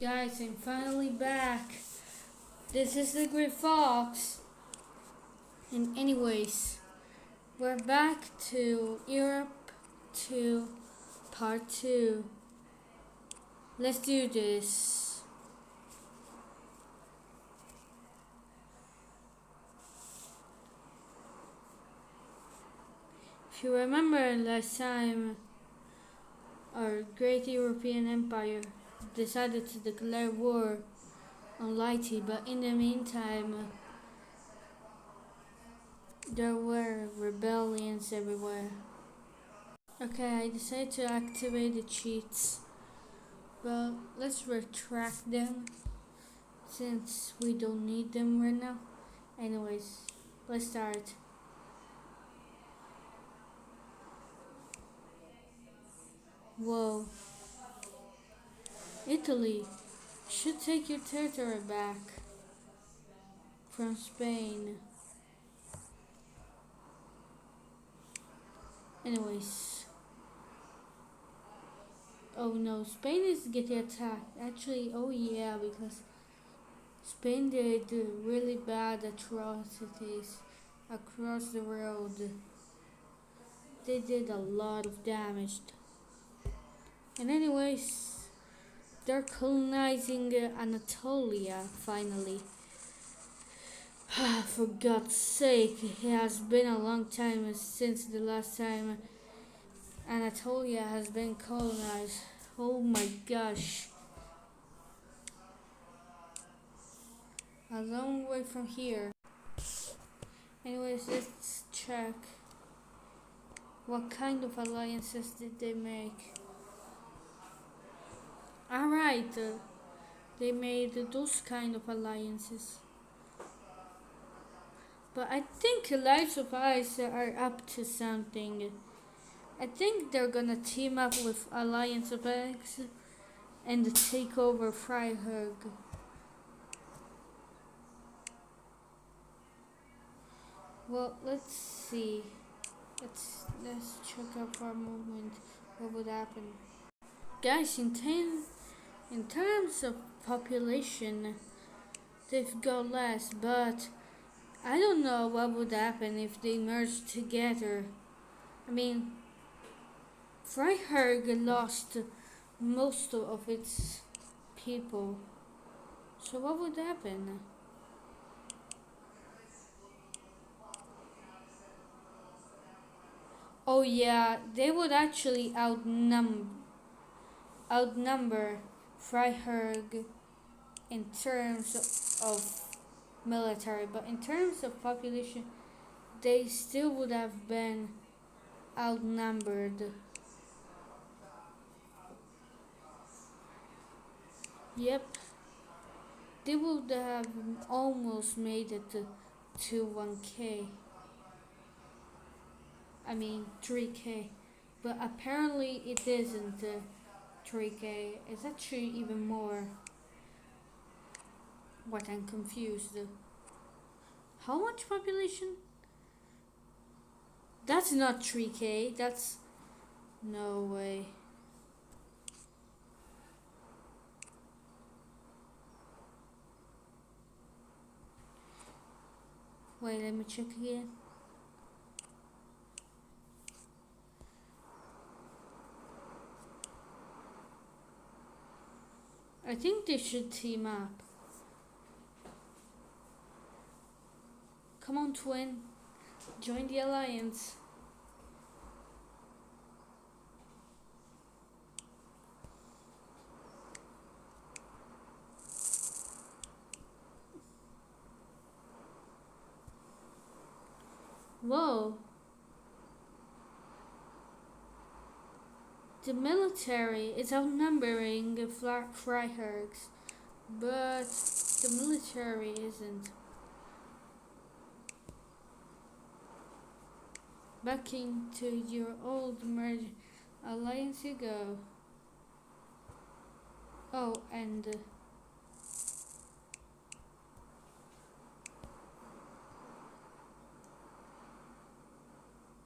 Guys, I'm finally back. This is the Great Fox. And anyways, we're back to Europe 2 Part 2. Let's do this. If you remember last time, our great European empire decided to declare war on Lighty, but in the meantime, there were rebellions everywhere. Okay, I decided to activate the cheats, but let's retract them since we don't need them right now. Anyways, let's start. Whoa. Italy should take your territory back from Spain. Anyways. Oh no, Spain is getting attacked. Actually, oh yeah, because Spain did really bad atrocities across the world. They did a lot of damage. And anyways, they're colonizing Anatolia finally. For God's sake, it has been a long time since the last time Anatolia has been colonized. Oh my gosh. A long way from here. Anyways, let's check. What kind of alliances did they make? Alright, they made those kind of alliances. But I think Lights of Ice are up to something. I think they're gonna team up with Alliance of X and take over Freiburg. Well, let's see. Let's check out for a moment what would happen. Guys, in terms of population, they've got less, but I don't know what would happen if they merged together. I mean, Freiburg lost most of its people. So what would happen? Oh yeah, they would actually outnumber Freiburg in terms of military, but in terms of population, they still would have been outnumbered. Yep, they would have almost made it to 1K. I mean 3K, but apparently it isn't 3K. It's actually even more. What, I'm confused. How much population? That's not 3K. That's no way. Wait, let me check again. I think they should team up. Come on, twin. Join the alliance. Whoa. The military is outnumbering the Freihergs, but the military isn't. Back into your old merge alliance you go. Oh, and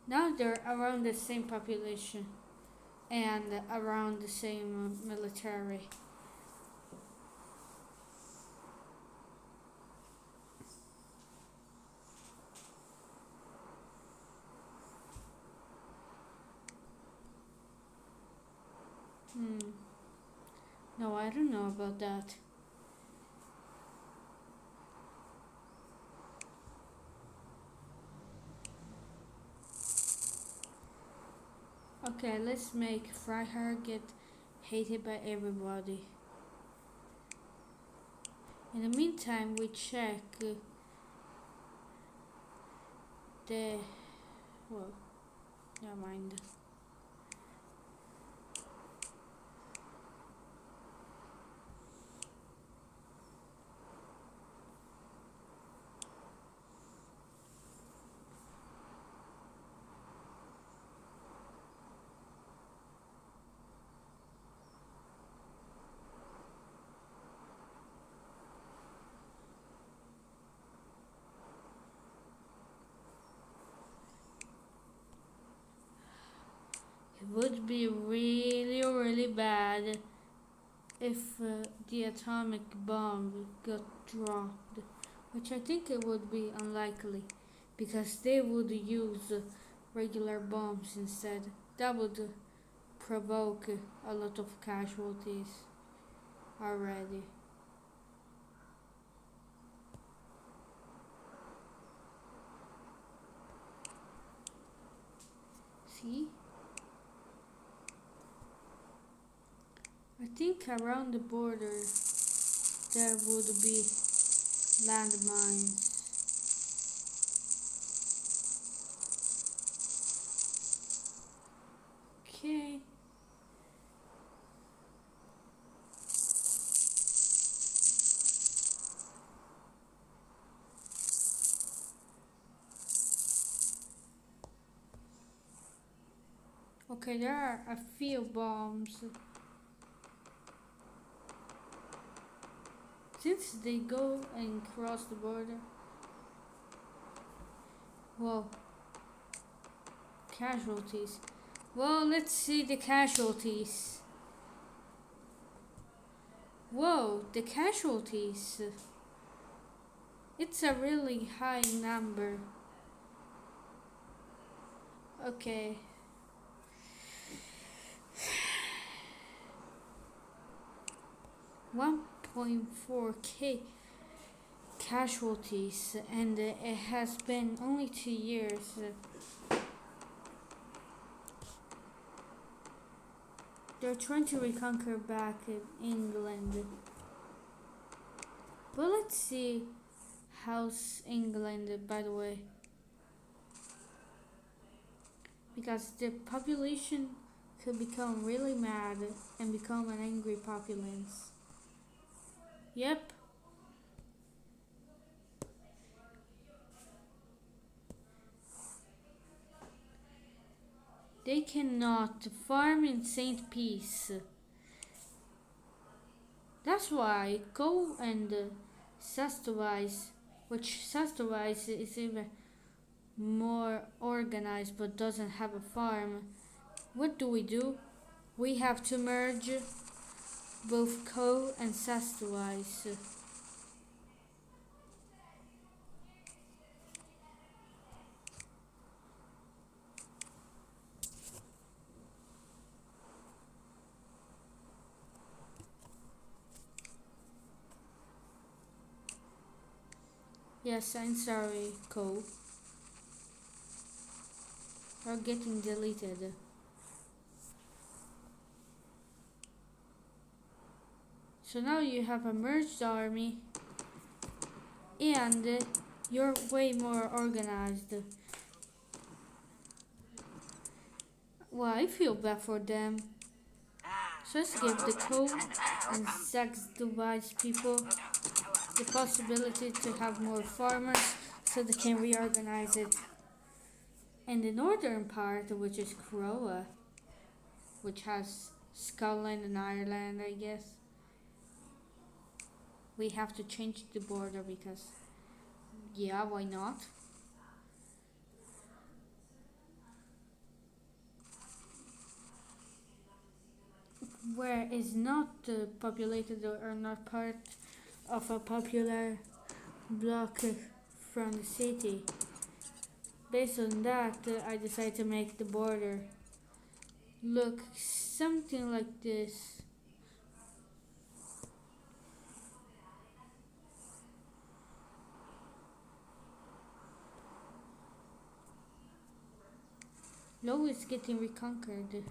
now they're around the same population and around the same military. Hmm. No, I don't know about that. Okay, let's make Freiherr get hated by everybody. In the meantime, we check the. Well, never mind. It would be really, really bad if the atomic bomb got dropped, which I think it would be unlikely because they would use regular bombs instead. That would provoke a lot of casualties already. See? I think around the border there would be landmines. Okay. Okay, there are a few bombs. Since they go and cross the border. Whoa. Casualties. Well, let's see the casualties. Whoa, the casualties. It's a really high number. Okay. 1.4k casualties, and it has been only 2 years. They're trying to reconquer back in England. But let's see how's England, by the way. Because the population could become really mad and become an angry populace. Yep. They cannot farm in St. Peace. That's why go and Sastowise, which Sastowise is even more organized but doesn't have a farm. What do? We have to merge both Co and Sastowise. Yes, I'm sorry, Co. Are getting deleted. So now you have a merged army and you're way more organized. Well, I feel bad for them. So let's give the Co and Sex Device people the possibility to have more farmers so they can reorganize it. And the northern part, which is Croa, which has Scotland and Ireland, I guess, we have to change the border because, yeah, why not? Where is not populated or not part of a popular block from the city. Based on that, I decided to make the border Look, something like this. Lo is getting reconquered.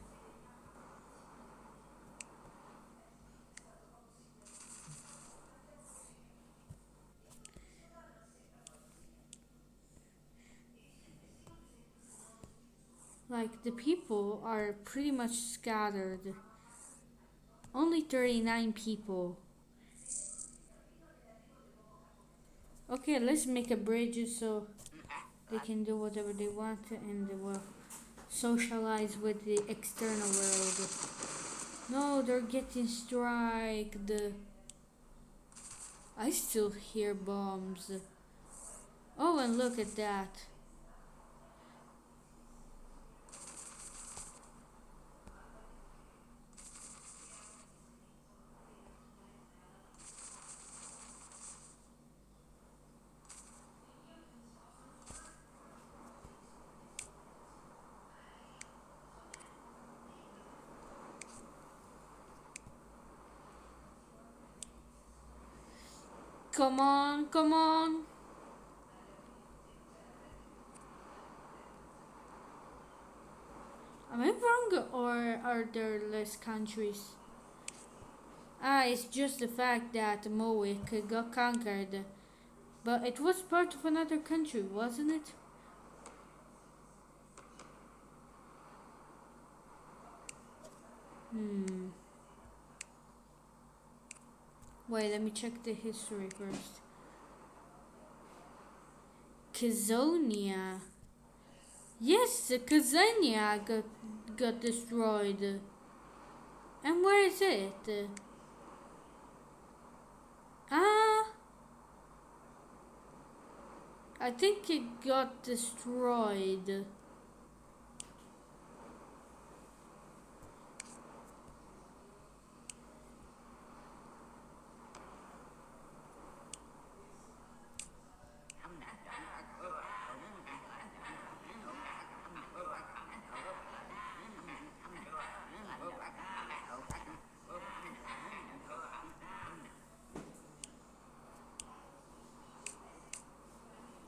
Like, the people are pretty much scattered. Only 39 people. Okay, let's make a bridge so they can do whatever they want and they will socialize with the external world. No, they're getting striked. I still hear bombs. Oh, and look at that. Come on, come on. Am I wrong or are there less countries? Ah, it's just the fact that Mowick got conquered. But it was part of another country, wasn't it? Hmm. Wait, let me check the history first. Kazonia. Yes, Kazonia got destroyed. And where is it? Ah, I think it got destroyed.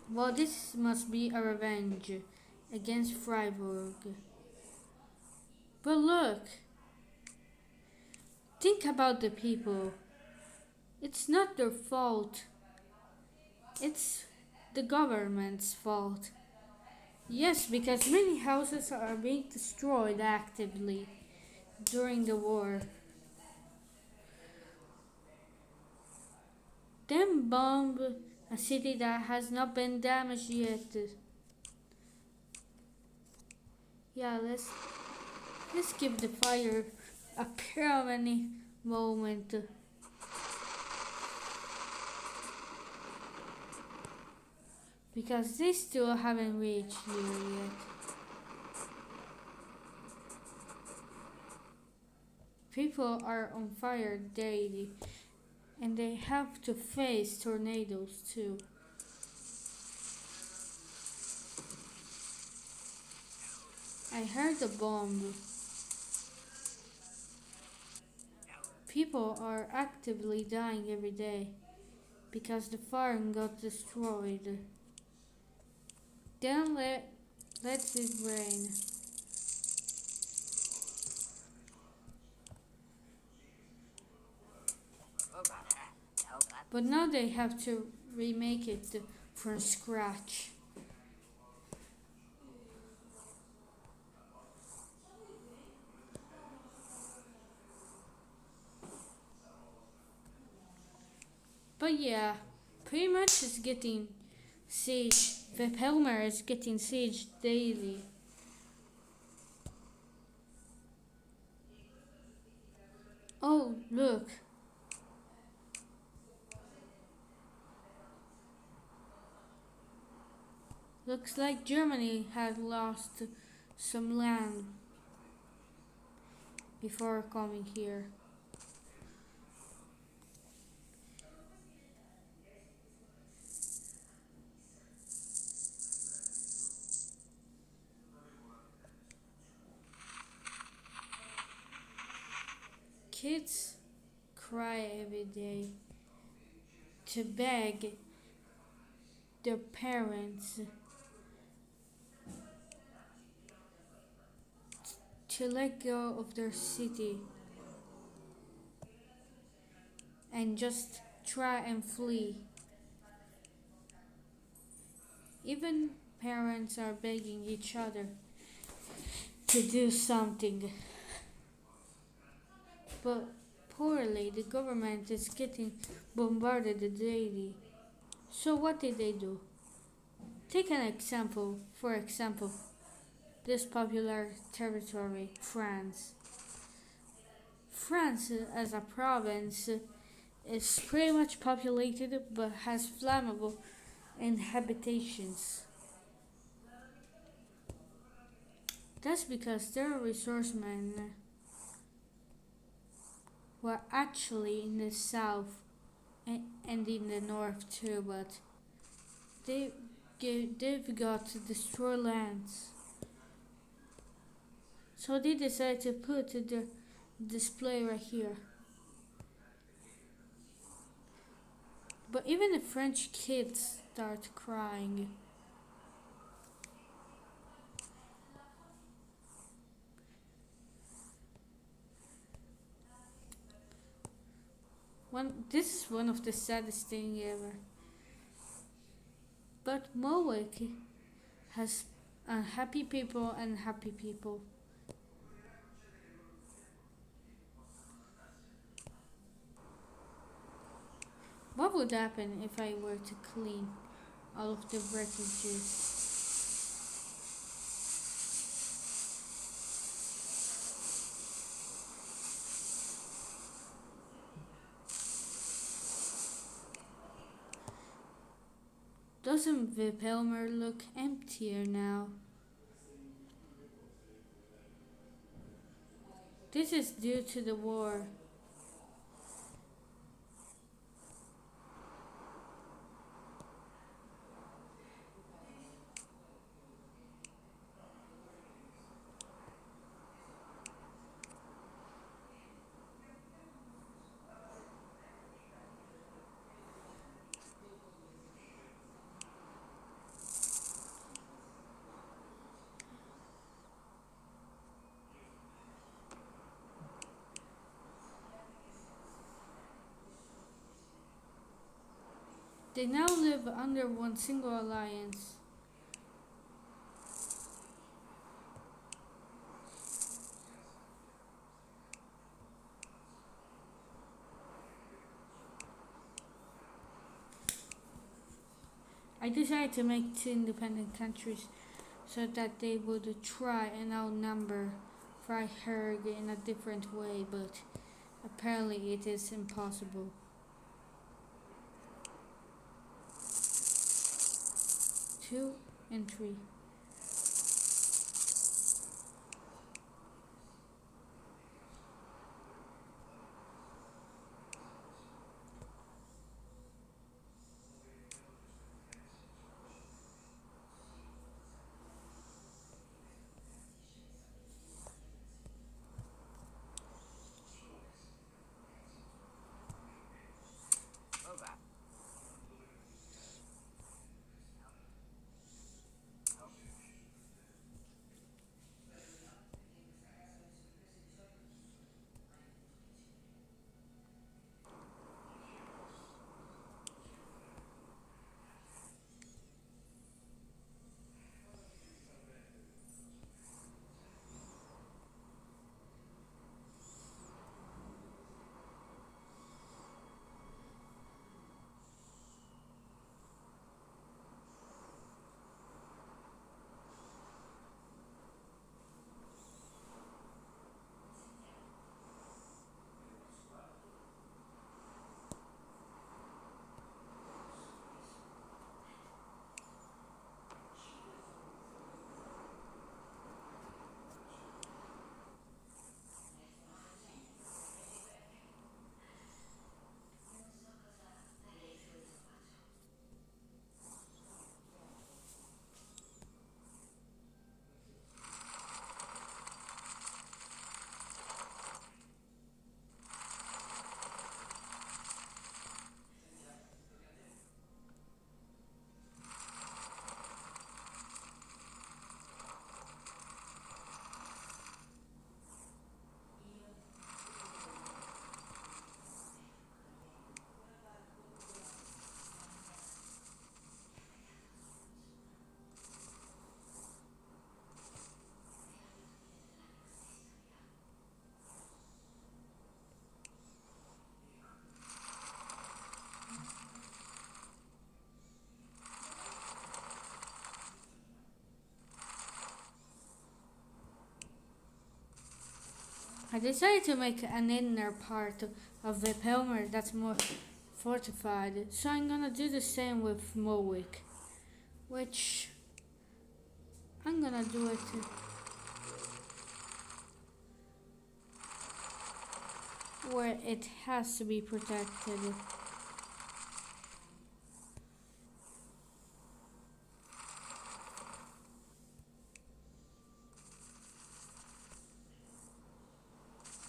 Well, this must be a revenge against Freiburg. But look, think about the people. It's not their fault. It's the government's fault. Yes, because many houses are being destroyed actively during the war. Then bomb a city that has not been damaged yet. Yeah, let's give the fire a permanent moment. Because they still haven't reached here yet. People are on fire daily and they have to face tornadoes too. I heard a bomb. People are actively dying every day because the farm got destroyed. Then let it rain. But now they have to remake it from scratch. But yeah, pretty much it's getting siege. Vipelmer is getting siege daily. Oh, look. Looks like Germany had lost some land before coming here. Kids cry every day to beg their parents to let go of their city and just try and flee. Even parents are begging each other to do something. But poorly, the government is getting bombarded daily. So what did they do? Take an example. For example, this popular territory, France. France as a province is pretty much populated but has flammable inhabitations. That's because their resourcemen were actually in the south and in the north too, but they they've got to destroy lands. So they decided to put the display right here. But even the French kids start crying. This is one of the saddest thing ever. But Mowak has unhappy people and happy people. What would happen if I were to clean all of the wreckages? Doesn't Vipelmer look emptier now? This is due to the war. They now live under one single alliance. I decided to make two independent countries so that they would try and outnumber Freiherg in a different way, but apparently it is impossible. 2 and 3. I decided to make an inner part of the Pelmer that's more fortified, so I'm gonna do the same with Mowick, which I'm gonna do it where it has to be protected.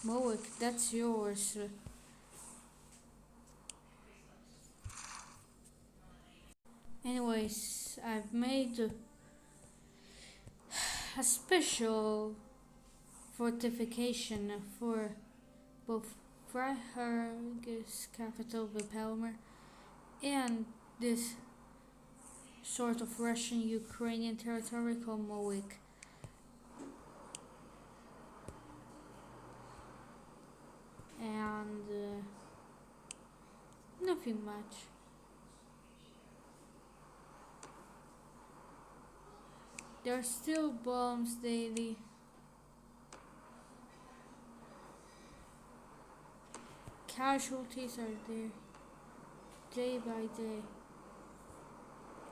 Mowick, that's yours. Anyways, I've made a special fortification for both Freiherr's capital, Vipelmer, and this sort of Russian-Ukrainian territory called Mowick. And nothing much. There are still bombs daily. Casualties are there day by day.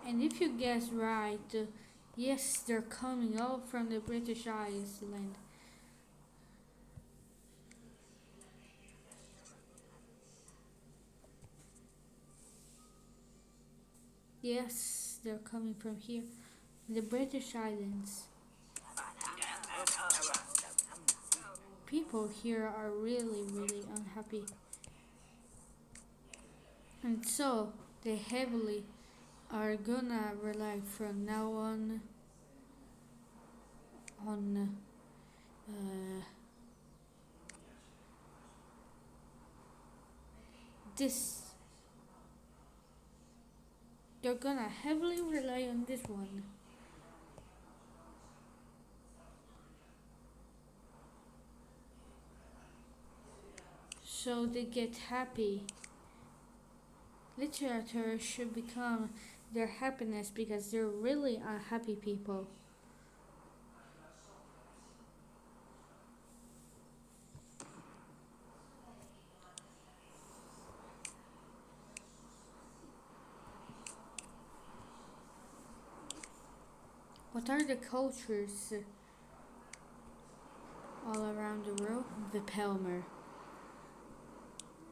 And if you guess right, yes, they're coming all from the British Island. Yes, they're coming from here, the British Islands. People here are really, really unhappy. And so they heavily are gonna rely from now on this. They're gonna heavily rely on this one. So they get happy. Literature should become their happiness because they're really unhappy people. What are the cultures all around the world? The Pelmer.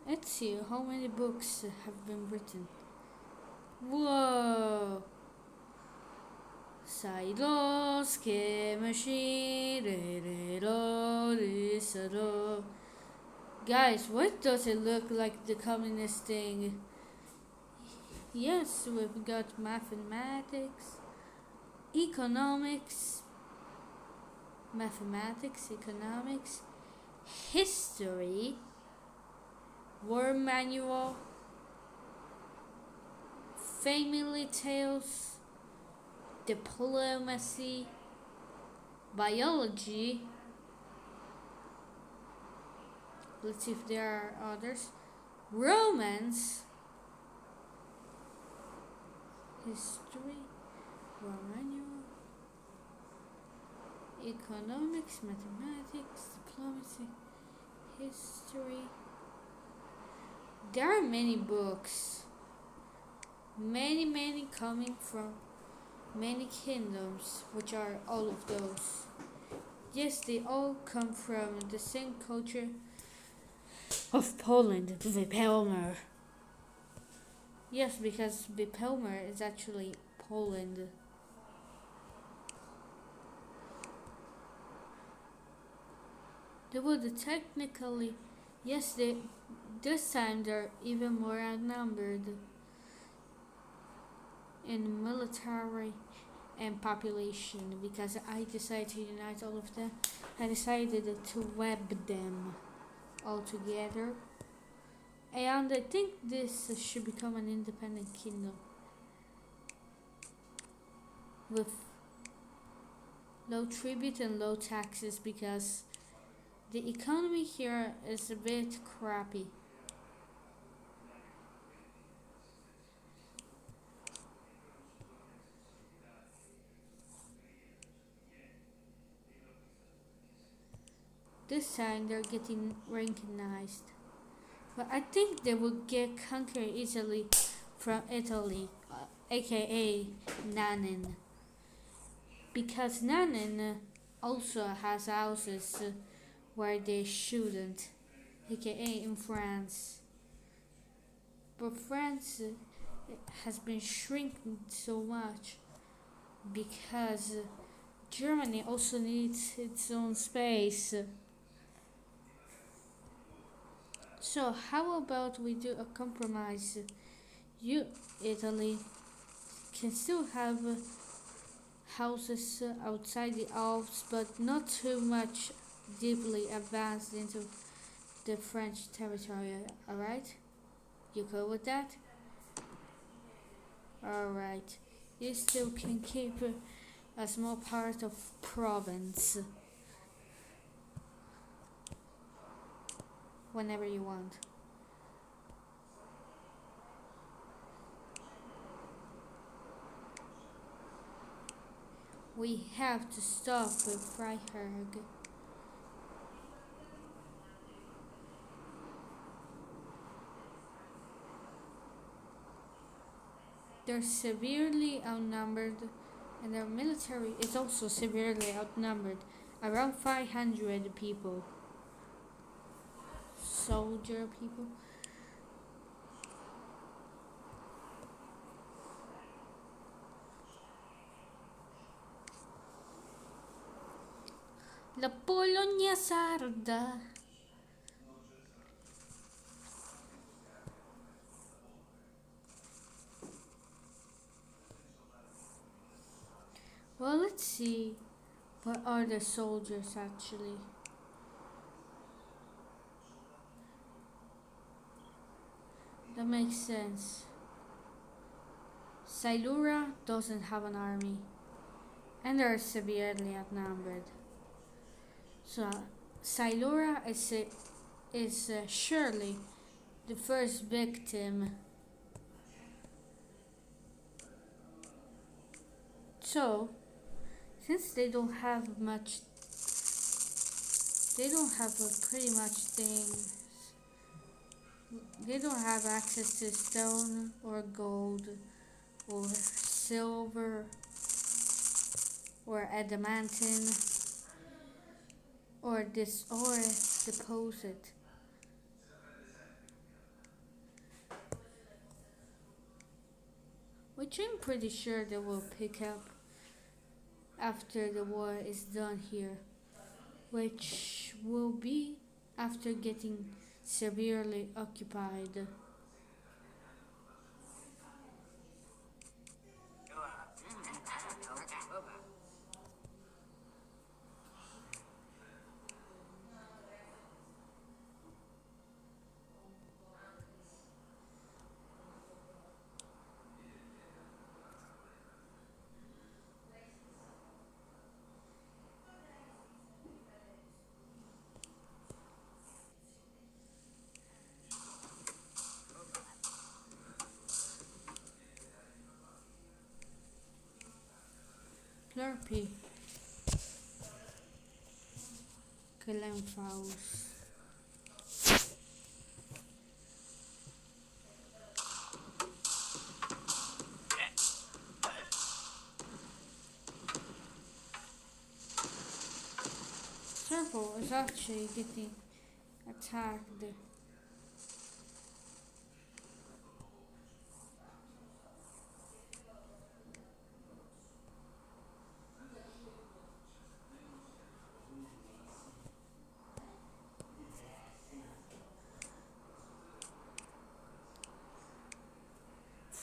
Let's see how many books have been written. Whoa! Guys, what does it look like the communist thing? Yes, we've got mathematics, economics, history, war manual, family tales, diplomacy, biology. Let's see if there are others. Romance, history, war manual, economics, mathematics, diplomacy, history. There are many books. Many coming from many kingdoms, which are all of those. Yes, they all come from the same culture of Poland, Vipelmer. Yes, because Vipelmer is actually Poland. They would technically, yes, this time they're even more outnumbered in military and population because I decided to unite all of them. I decided to web them all together. And I think this should become an independent kingdom with low tribute and low taxes because the economy here is a bit crappy. this time they're getting recognized. But I think they will get conquered easily from Italy, aka Nanin. Because Nanin also has houses where they shouldn't, aka in France. But France has been shrinking so much because Germany also needs its own space. So, how about we do a compromise? You, Italy, can still have houses outside the Alps, but not too much deeply advanced into the French territory, alright? You go with that? Alright. You still can keep a small part of Provence whenever you want. We have to stop with Freiherg. They're severely outnumbered, and their military is also severely outnumbered, around 500 people. Soldier people. La Polonia sarda. Well, let's see. What are the soldiers actually? That makes sense. Silura doesn't have an army, and they're severely outnumbered. So, Silura is surely the first victim. So, since they don't have pretty much things. They don't have access to stone or gold or silver or adamantine or deposit. Which I'm pretty sure they will pick up after the war is done here, which will be after getting severely occupied. Slurpee, Glenfaust. Circle is actually getting attacked.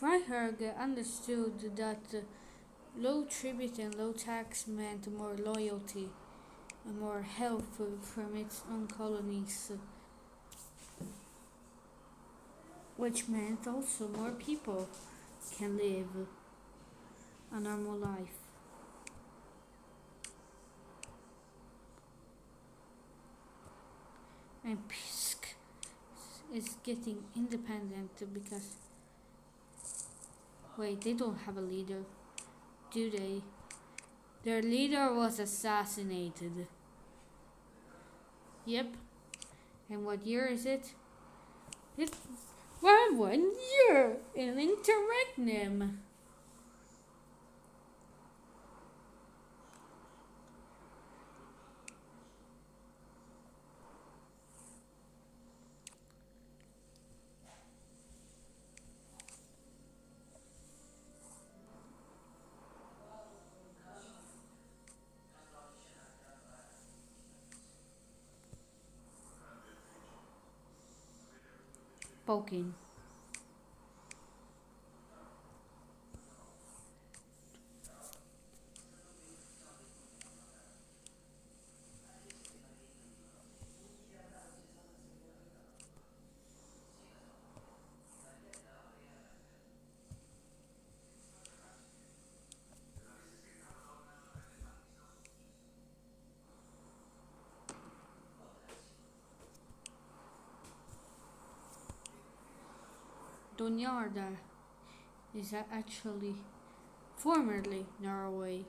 Freiherr understood that low tribute and low tax meant more loyalty and more help from its own colonies, which meant also more people can live a normal life. And Pisk is getting independent because wait, they don't have a leader, do they? Their leader was assassinated. Yep. And what year is it? It's 1 year in interregnum. Poking. Donjarda is actually formerly Norway.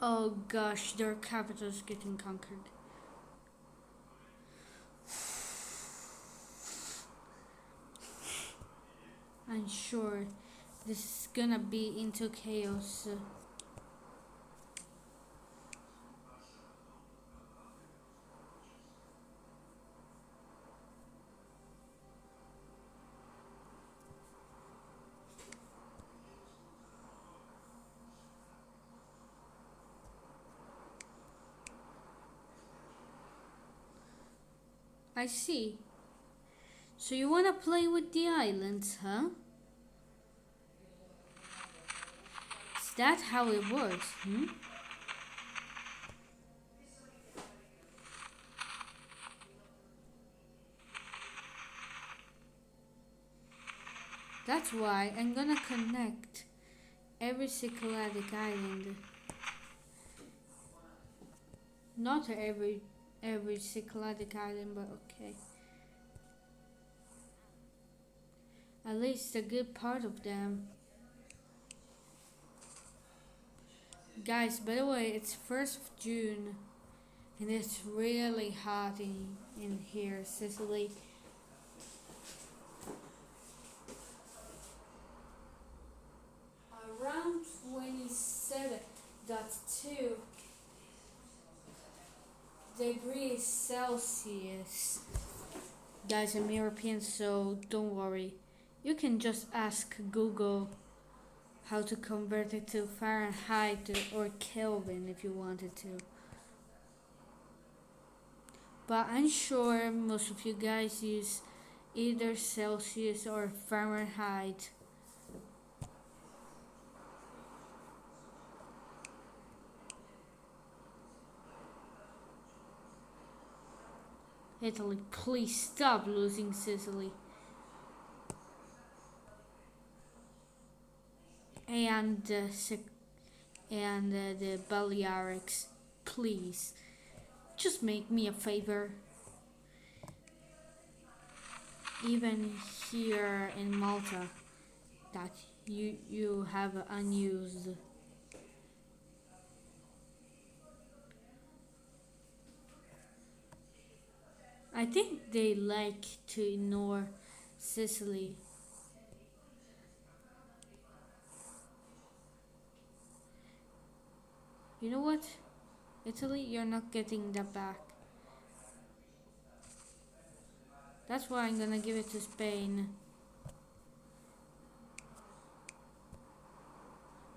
Oh gosh, their capital's getting conquered. I'm sure this is gonna be into chaos. I see. So you wanna play with the islands, huh? Is that how it works, hmm? That's why I'm gonna connect every Cycladic island. Not every Cycladic island, but okay. At least a good part of them. Guys, by the way, it's 1st of June and it's really hot in here, Sicily. Around 27.2 degrees Celsius. Guys, I'm European, so don't worry. You can just ask Google how to convert it to Fahrenheit or Kelvin if you wanted to. But I'm sure most of you guys use either Celsius or Fahrenheit. Italy, please stop losing Sicily. And the Balearics, please. Just make me a favor. Even here in Malta, that you have unused. I think they like to ignore Sicily. You know what? Italy, you're not getting that back. That's why I'm gonna give it to Spain.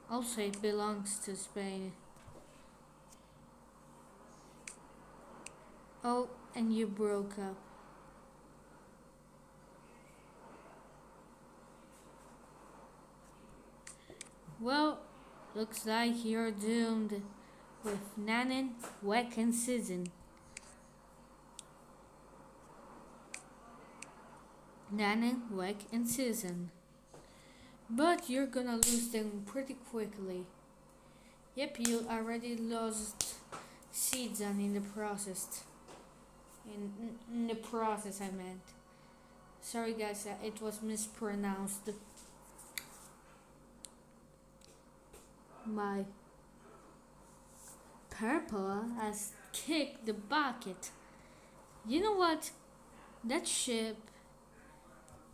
Also, it belongs to Spain. Oh, and you broke up. Well, looks like you're doomed with Nanen, Weck, and Season. Nanen, Weck, and Season. But you're gonna lose them pretty quickly. Yep, you already lost Season in the process. In the process, I meant. Sorry, guys, it was mispronounced. My purple has kicked the bucket. You know what? That ship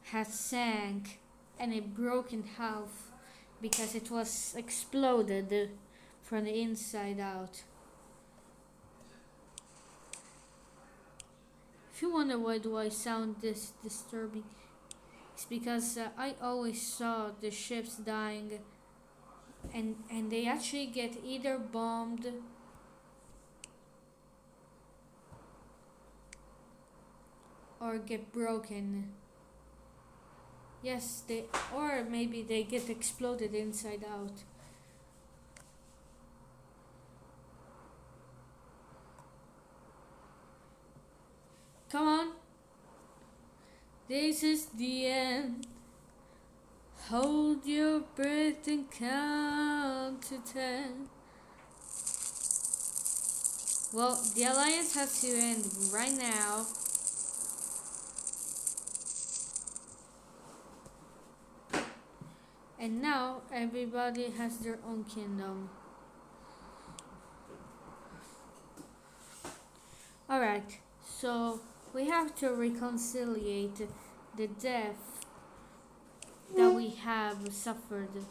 has sank and it broke in half because it was exploded from the inside out. If you wonder why do I sound this disturbing, it's because I always saw the ships dying and they actually get either bombed or get broken. Yes, they or maybe they get exploded inside out. Come on. This is the end. Hold your breath and count to 10. Well, the alliance has to end right now. And now everybody has their own kingdom. Alright, so we have to reconciliate the death that we have suffered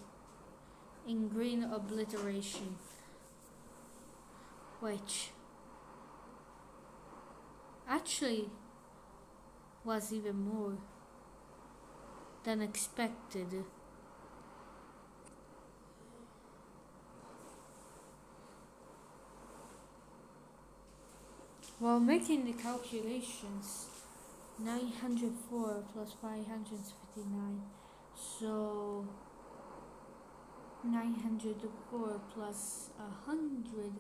in green obliteration, which actually was even more than expected. While making the calculations, 904 plus 559, so 904 plus 100,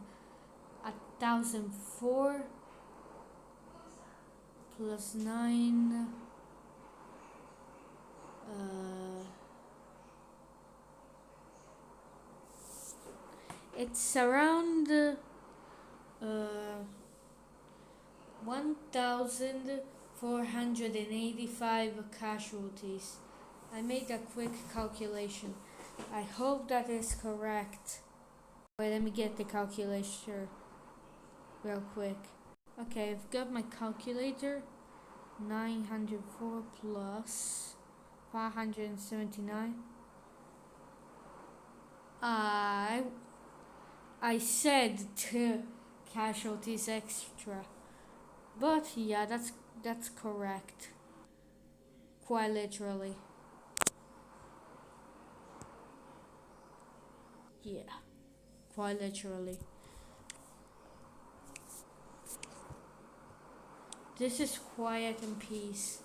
1004 plus 9, it's around 1,485 casualties. I made a quick calculation. I hope that is correct. Wait, let me get the calculator real quick. Okay, I've got my calculator. 904 plus 579. I said 2 casualties extra. But yeah, that's correct. Quite literally. Yeah, quite literally. This is quiet and peace.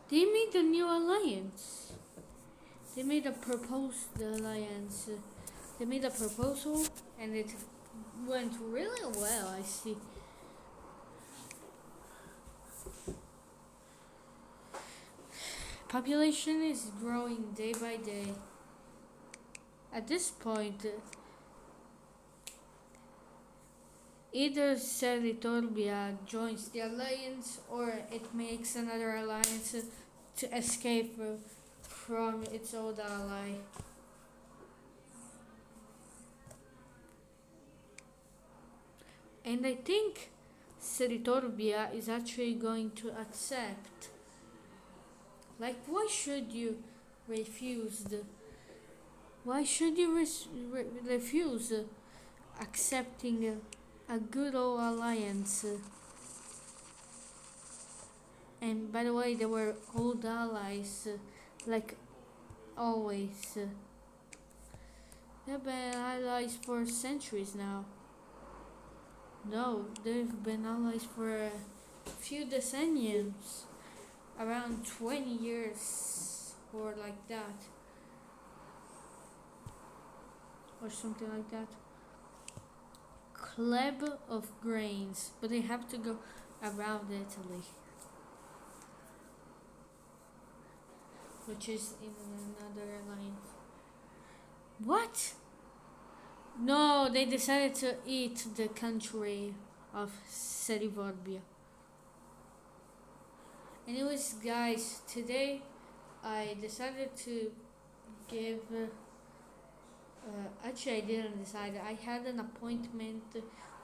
They made a new alliance. They made a proposed alliance. They made a proposal and it went really well, I see. Population is growing day by day. At this point, Either Seritorbia joins the alliance or it makes another alliance to escape from its old ally. And I think Seritorbia is actually going to accept. Like, why should you refuse the? Why should you refuse accepting a good old alliance? And by the way, they were old allies, like always. They've been allies for centuries now. No, they've been allies for a few decenniums, around 20 years or like that, or something like that. Club of Grains, but they have to go around Italy, which is in another alliance. What? No, they decided to eat the country of Serivorbia. Anyways, guys, today I decided to give. Actually, I didn't decide. I had an appointment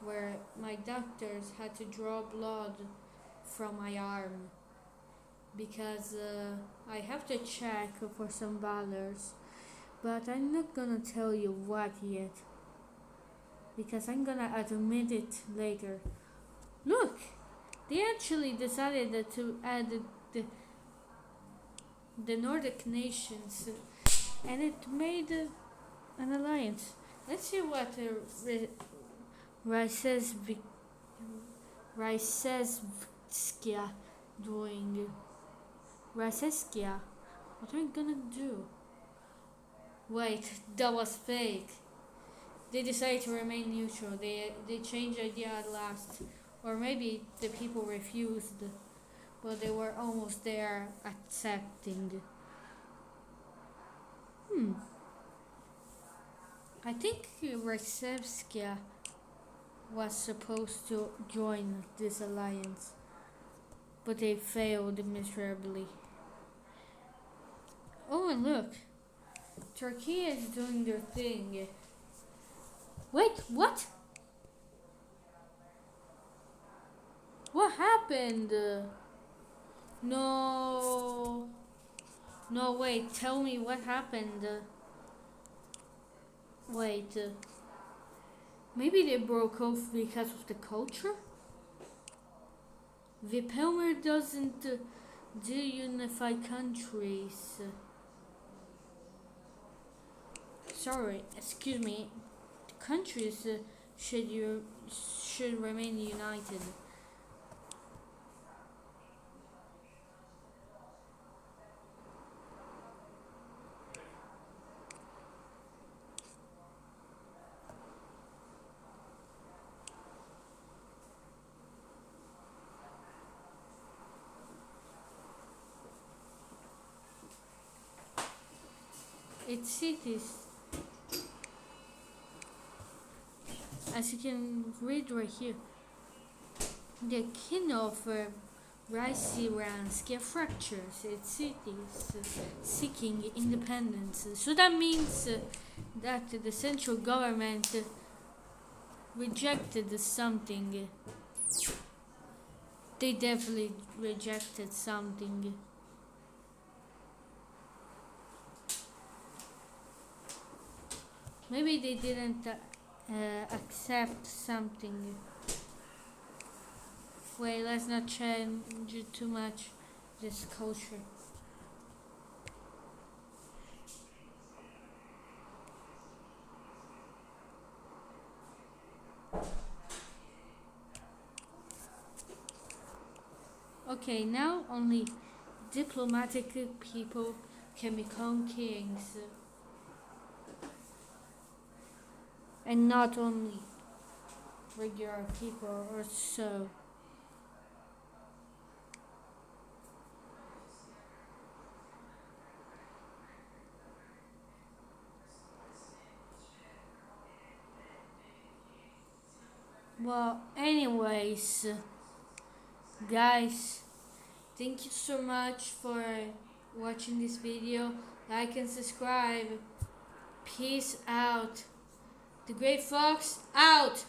where my doctors had to draw blood from my arm because I have to check for some valors. But I'm not gonna tell you what yet because I'm gonna admit it later. Look, they actually decided to add the Nordic nations and it made an alliance. Let's see what Ryseskia doing. Ryseskia, what are you gonna do? Wait, that was fake. They decided to remain neutral. They changed idea at last, or maybe the people refused, but they were almost there accepting. Hmm. I think Rysevskia was supposed to join this alliance, but they failed miserably. Oh, and look, Turkey is doing their thing. Wait, what? What happened? No. No, wait, tell me what happened. Wait, maybe they broke off because of the culture? Vipelmer doesn't do unify countries. Sorry, excuse me. The countries should remain united. Its cities, as you can read right here, the king of Rysiransk fractures its cities, seeking independence. So that means that the central government rejected something. They definitely rejected something. Maybe they didn't accept something. Wait, let's not change too much this culture. Okay, now only diplomatic people can become kings. And not only regular people or so. Well, anyways, guys, thank you so much for watching this video. Like and subscribe. Peace out. The Great Fox out.